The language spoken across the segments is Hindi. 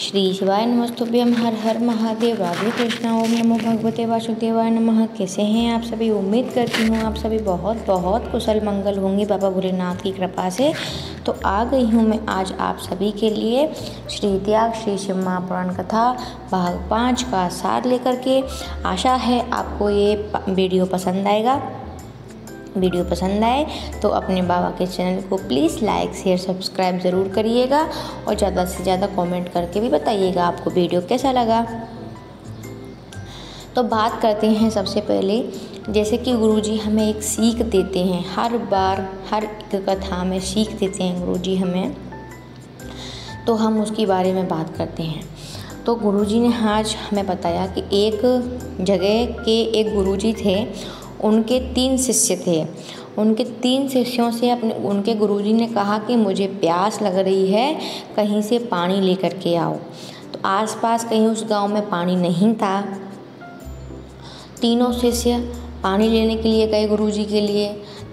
श्री शिवाय नमस्तुभ्यं। हर हर महादेव। राधे कृष्णा। ओम नमो भगवते वासुदेवाय नमः। कैसे हैं आप सभी? उम्मीद करती हूँ आप सभी बहुत बहुत कुशल मंगल होंगे बाबा भोलेनाथ की कृपा से। तो आ गई हूँ मैं आज आप सभी के लिए श्री त्याग श्री शिव महापुराण कथा भाग 5 का सार लेकर के। आशा है आपको ये वीडियो पसंद आएगा। वीडियो पसंद आए तो अपने बाबा के चैनल को प्लीज़ लाइक शेयर सब्सक्राइब ज़रूर करिएगा और ज़्यादा से ज़्यादा कमेंट करके भी बताइएगा आपको वीडियो कैसा लगा। तो बात करते हैं सबसे पहले, जैसे कि गुरुजी हमें एक सीख देते हैं, हर बार हर एक कथा में सीख देते हैं गुरुजी हमें, तो हम उसके बारे में बात करते हैं। तो गुरुजी ने आज हमें बताया कि एक जगह के एक गुरुजी थे, उनके 3 शिष्य थे। उनके 3 शिष्यों से उनके गुरुजी ने कहा कि मुझे प्यास लग रही है, कहीं से पानी लेकर के आओ। तो आसपास कहीं उस गांव में पानी नहीं था। तीनों शिष्य पानी लेने के लिए गए गुरुजी के लिए।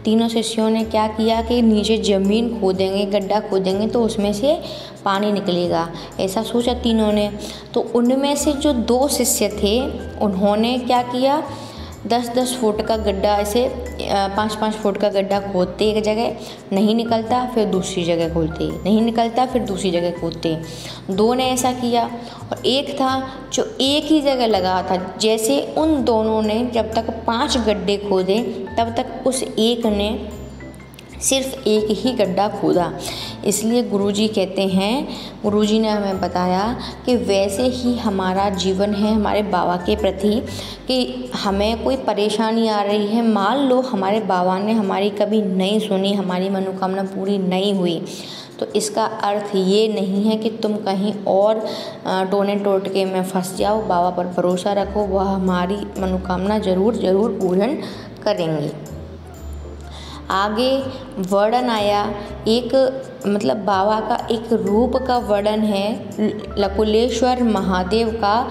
तीनों शिष्यों ने क्या किया कि नीचे ज़मीन खोदेंगे, गड्ढा खोदेंगे तो उसमें से पानी निकलेगा, ऐसा सोचा तीनों ने। तो उनमें से जो 2 शिष्य थे उन्होंने क्या किया, 10-10 फुट का गड्ढा, ऐसे 5-5 फुट का गड्ढा खोदते एक जगह, नहीं निकलता फिर दूसरी जगह खोदते, नहीं निकलता फिर दूसरी जगह खोदते। 2 ने ऐसा किया और एक था जो एक ही जगह लगा था। जैसे उन दोनों ने जब तक 5 गड्ढे खोदे तब तक उस एक ने सिर्फ एक ही गड्ढा खोदा। इसलिए गुरुजी कहते हैं, गुरुजी ने हमें बताया कि वैसे ही हमारा जीवन है हमारे बाबा के प्रति, कि हमें कोई परेशानी आ रही है, मान लो हमारे बाबा ने हमारी कभी नहीं सुनी, हमारी मनोकामना पूरी नहीं हुई, तो इसका अर्थ ये नहीं है कि तुम कहीं और टोने टोटके में फंस जाओ। बाबा पर भरोसा रखो, वह हमारी मनोकामना ज़रूर पूर्ण करेंगे। आगे वर्णन आया, एक मतलब बाबा का एक रूप का वर्णन है, लकुलेश्वर महादेव का।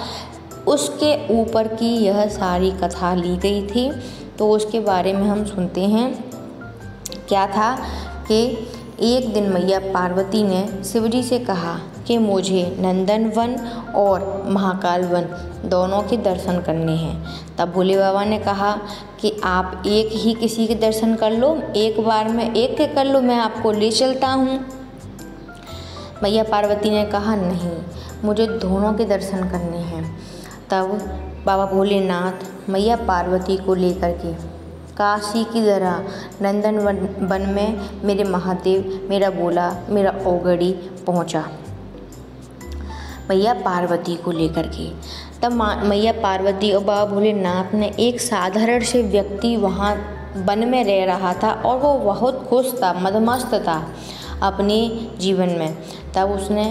उसके ऊपर की यह सारी कथा ली गई थी। तो उसके बारे में हम सुनते हैं। क्या था कि एक दिन मैया पार्वती ने शिवजी से कहा कि मुझे नंदन वन और महाकाल वन दोनों के दर्शन करने हैं। तब भोले बाबा ने कहा कि आप एक ही किसी के दर्शन कर लो, एक बार में एक के कर लो, मैं आपको ले चलता हूँ। मैया पार्वती ने कहा नहीं, मुझे दोनों के दर्शन करने हैं। तब बाबा भोलेनाथ मैया पार्वती को लेकर के काशी की तरह नंदन वन में मेरे महादेव, मेरा भोला, मेरा ओगड़ी पहुँचा मैया पार्वती को लेकर के। तब मैया पार्वती और बाबा भोलेनाथ ने, एक साधारण से व्यक्ति वहाँ वन में रह रहा था और वो बहुत खुश था, मदमस्त था अपने जीवन में। तब उसने,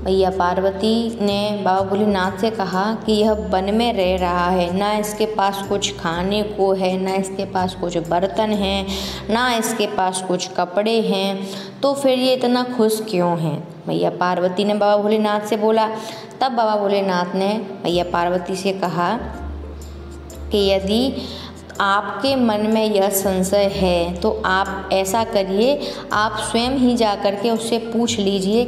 मैया पार्वती ने बाबा भोलेनाथ से कहा कि यह वन में रह रहा है, ना इसके पास कुछ खाने को है, ना इसके पास कुछ बर्तन हैं, ना इसके पास कुछ कपड़े हैं, तो फिर ये इतना खुश क्यों है? मैया पार्वती ने बाबा भोलेनाथ से बोला। तब बाबा भोलेनाथ ने मैया पार्वती से कहा कि यदि आपके मन में यह संशय है तो आप ऐसा करिए, आप स्वयं ही जा कर के उससे पूछ लीजिए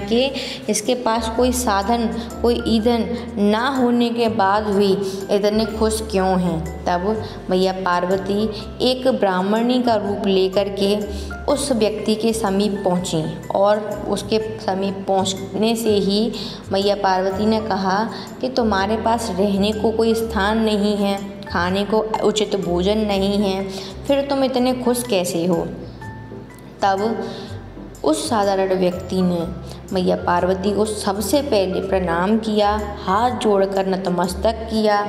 कि इसके पास कोई साधन, कोई ईंधन ना होने के बाद भी इतने खुश क्यों हैं। तब मैया पार्वती एक ब्राह्मणी का रूप लेकर के उस व्यक्ति के समीप पहुंची और उसके समीप पहुंचने से ही मैया पार्वती ने कहा कि तुम्हारे पास रहने को कोई स्थान नहीं है, खाने को उचित भोजन नहीं है, फिर तुम इतने खुश कैसे हो? तब उस साधारण व्यक्ति ने मैया पार्वती को सबसे पहले प्रणाम किया, हाथ जोड़कर नतमस्तक किया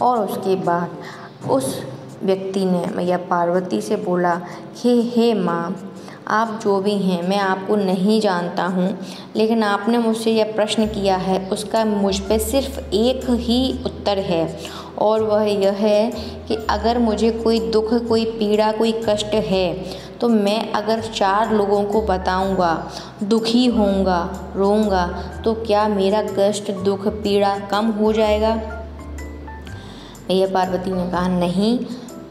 और उसके बाद उस व्यक्ति ने मैया पार्वती से बोला कि हे माँ, आप जो भी हैं, मैं आपको नहीं जानता हूँ, लेकिन आपने मुझसे यह प्रश्न किया है, उसका मुझ पे सिर्फ एक ही उत्तर है और वह यह है कि अगर मुझे कोई दुख, कोई पीड़ा, कोई कष्ट है तो मैं अगर 4 लोगों को बताऊंगा, दुखी होऊंगा, रोऊंगा, तो क्या मेरा कष्ट, दुख, पीड़ा कम हो जाएगा? मैया पार्वती ने कहा नहीं,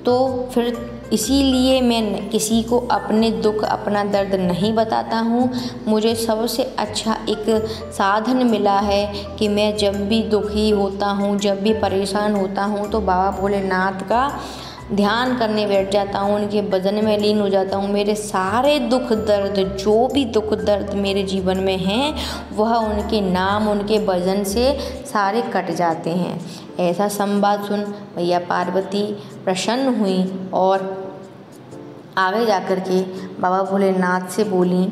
तो फिर इसीलिए मैं किसी को अपने दुख, अपना दर्द नहीं बताता हूँ। मुझे सबसे अच्छा एक साधन मिला है कि मैं जब भी दुखी होता हूँ, जब भी परेशान होता हूँ, तो बाबा भोलेनाथ का ध्यान करने बैठ जाता हूँ, उनके भजन में लीन हो जाता हूँ। मेरे सारे दुख दर्द, जो भी दुख दर्द मेरे जीवन में हैं, वह उनके नाम, उनके भजन से सारे कट जाते हैं। ऐसा संवाद सुन मैया पार्वती प्रसन्न हुई और आगे जाकर के बाबा भोलेनाथ से बोली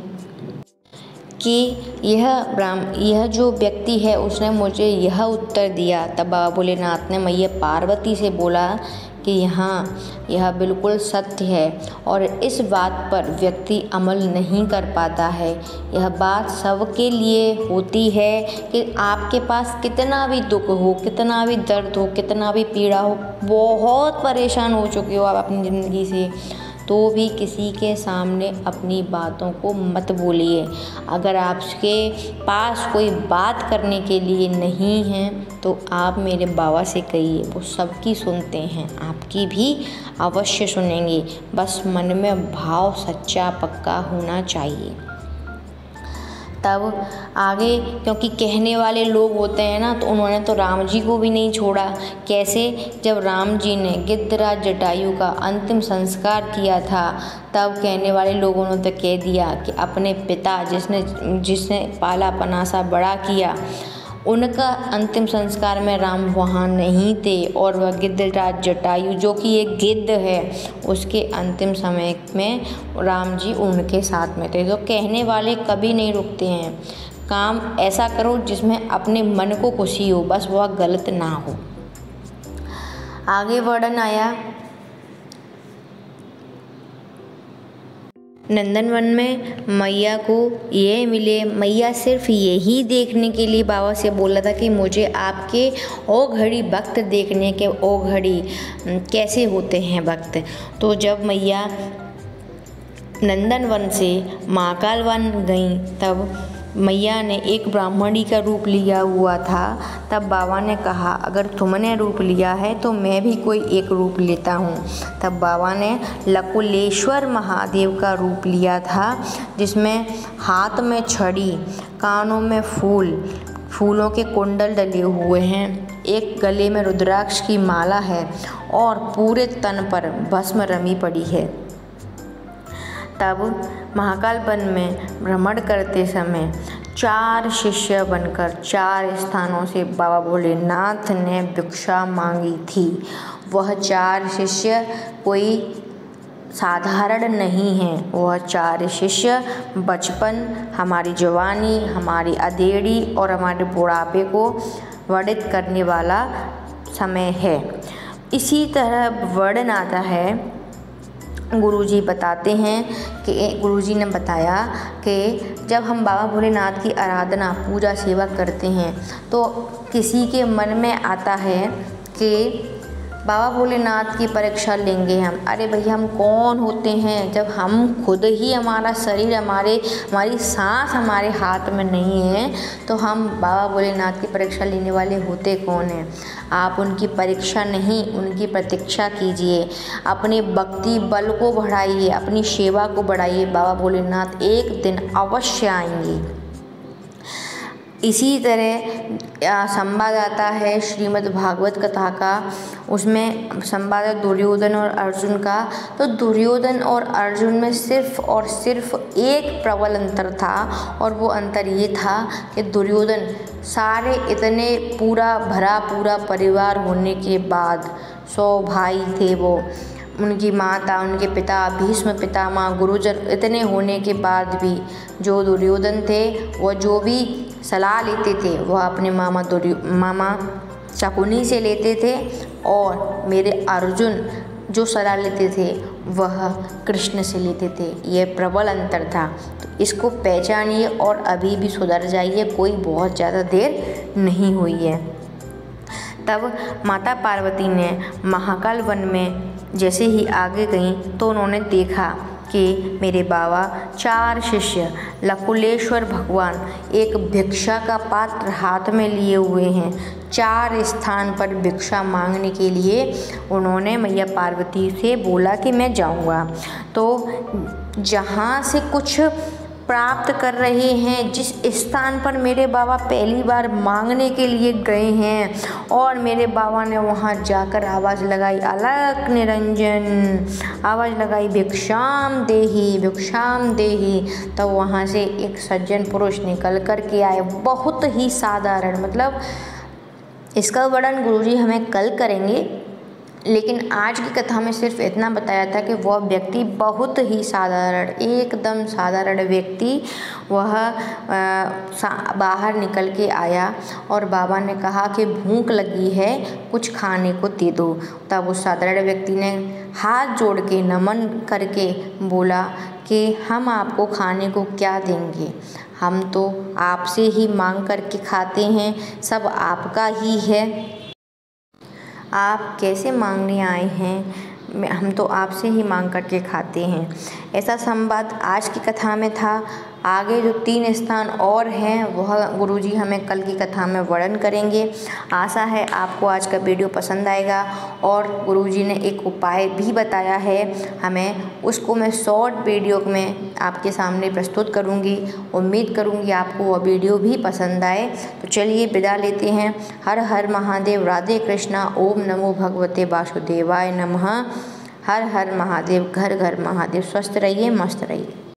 कि यह जो व्यक्ति है उसने मुझे यह उत्तर दिया। तब बाबा भोलेनाथ ने मैया पार्वती से बोला कि यह बिल्कुल सत्य है और इस बात पर व्यक्ति अमल नहीं कर पाता है। यह बात सबके लिए होती है कि आपके पास कितना भी दुख हो, कितना भी दर्द हो, कितना भी पीड़ा हो, बहुत परेशान हो चुके हो आप अपनी ज़िंदगी से, तो भी किसी के सामने अपनी बातों को मत बोलिए। अगर आपके पास कोई बात करने के लिए नहीं है तो आप मेरे बाबा से कहिए, वो सबकी सुनते हैं, आपकी भी अवश्य सुनेंगे। बस मन में भाव सच्चा पक्का होना चाहिए। तब आगे, क्योंकि कहने वाले लोग होते हैं ना, तो उन्होंने तो राम जी को भी नहीं छोड़ा। कैसे? जब राम जी ने गिद्धराज जटायु का अंतिम संस्कार किया था, तब कहने वाले लोगों ने तो कह दिया कि अपने पिता जिसने पाला पनासा बड़ा किया, उनका अंतिम संस्कार में राम वहाँ नहीं थे और वह गिद्धराज जटायु जो कि एक गिद्ध है, उसके अंतिम समय में राम जी उनके साथ में थे। तो कहने वाले कभी नहीं रुकते हैं। काम ऐसा करो जिसमें अपने मन को खुशी हो, बस वह गलत ना हो। आगे वर्णन आया, नंदनवन में मैया को ये मिले। मैया सिर्फ यही देखने के लिए बाबा से बोला था कि मुझे आपके ओ घड़ी भक्त देखने के, ओ घड़ी कैसे होते हैं भक्त। तो जब मैया नंदनवन से महाकाल वन गई, तब मैया ने एक ब्राह्मणी का रूप लिया हुआ था। तब बाबा ने कहा, अगर तुमने रूप लिया है तो मैं भी कोई एक रूप लेता हूँ। तब बाबा ने लकुलेश्वर महादेव का रूप लिया था, जिसमें हाथ में छड़ी, कानों में फूलों के कुंडल डले हुए हैं, एक गले में रुद्राक्ष की माला है और पूरे तन पर भस्म रमी पड़ी है। तब महाकाल वन में भ्रमण करते समय 4 शिष्य बनकर 4 स्थानों से बाबा भोलेनाथ ने भिक्षा मांगी थी। वह 4 शिष्य कोई साधारण नहीं हैं। वह 4 शिष्य बचपन, हमारी जवानी, हमारी अधेड़ी और हमारे बुढ़ापे को वर्णित करने वाला समय है। इसी तरह वर्णन आता है, गुरुजी बताते हैं कि गुरुजी ने बताया कि जब हम बाबा भोलेनाथ की आराधना, पूजा, सेवा करते हैं तो किसी के मन में आता है कि बाबा भोलेनाथ की परीक्षा लेंगे हम। अरे भैया, हम कौन होते हैं जब हम खुद ही, हमारा शरीर, हमारी सांस हमारे हाथ में नहीं है, तो हम बाबा भोलेनाथ की परीक्षा लेने वाले होते कौन हैं। आप उनकी परीक्षा नहीं, उनकी प्रतीक्षा कीजिए। अपने भक्ति बल को बढ़ाइए, अपनी सेवा को बढ़ाइए। बाबा भोलेनाथ एक दिन अवश्य आएंगे। इसी तरह संवाद आता है श्रीमद् भागवत कथा का। उसमें संवाद है दुर्योधन और अर्जुन का। तो दुर्योधन और अर्जुन में सिर्फ और सिर्फ एक प्रबल अंतर था, और वो अंतर ये था कि दुर्योधन सारे इतने पूरा परिवार होने के बाद, 100 भाई थे वो, उनकी माता, उनके पिता, भीष्म पितामह, गुरुजन इतने होने के बाद भी जो दुर्योधन थे, वह जो भी सलाह लेते थे वह अपने मामा शकुनी से लेते थे, और मेरे अर्जुन जो सलाह लेते थे वह कृष्ण से लेते थे। यह प्रबल अंतर था। तो इसको पहचानिए और अभी भी सुधर जाइए, कोई बहुत ज़्यादा देर नहीं हुई है। तब माता पार्वती ने महाकाल वन में जैसे ही आगे गईं तो उन्होंने देखा कि मेरे बाबा 4 शिष्य लकुलेश्वर भगवान एक भिक्षा का पात्र हाथ में लिए हुए हैं। 4 स्थान पर भिक्षा मांगने के लिए उन्होंने मैया पार्वती से बोला कि मैं जाऊंगा। तो जहाँ से कुछ प्राप्त कर रहे हैं, जिस स्थान पर मेरे बाबा पहली बार मांगने के लिए गए हैं और मेरे बाबा ने वहाँ जाकर आवाज़ लगाई अलख निरंजन, आवाज़ लगाई भिक्षाम देही। तो वहाँ से एक सज्जन पुरुष निकल कर के आए, बहुत ही साधारण, मतलब इसका वर्णन गुरुजी हमें कल करेंगे, लेकिन आज की कथा में सिर्फ इतना बताया था कि वह व्यक्ति बहुत ही साधारण, एकदम साधारण व्यक्ति वह बाहर निकल के आया और बाबा ने कहा कि भूख लगी है, कुछ खाने को दे दो। तब उस साधारण व्यक्ति ने हाथ जोड़ के नमन करके बोला कि हम आपको खाने को क्या देंगे, हम तो आपसे ही मांग करके खाते हैं, सब आपका ही है, आप कैसे मांगने आए हैं, हम तो आपसे ही मांग करके खाते हैं। ऐसा संवाद आज की कथा में था। आगे जो 3 स्थान और हैं वह गुरुजी हमें कल की कथा में वर्णन करेंगे। आशा है आपको आज का वीडियो पसंद आएगा और गुरुजी ने एक उपाय भी बताया है हमें, उसको मैं शॉर्ट वीडियो में आपके सामने प्रस्तुत करूंगी। उम्मीद करूंगी आपको वह वीडियो भी पसंद आए। तो चलिए विदा लेते हैं। हर हर महादेव, राधे कृष्णा, ओम नमो भगवते वासुदेवाय नमः। हर हर महादेव, घर घर महादेव। स्वस्थ रहिए, मस्त रहिए।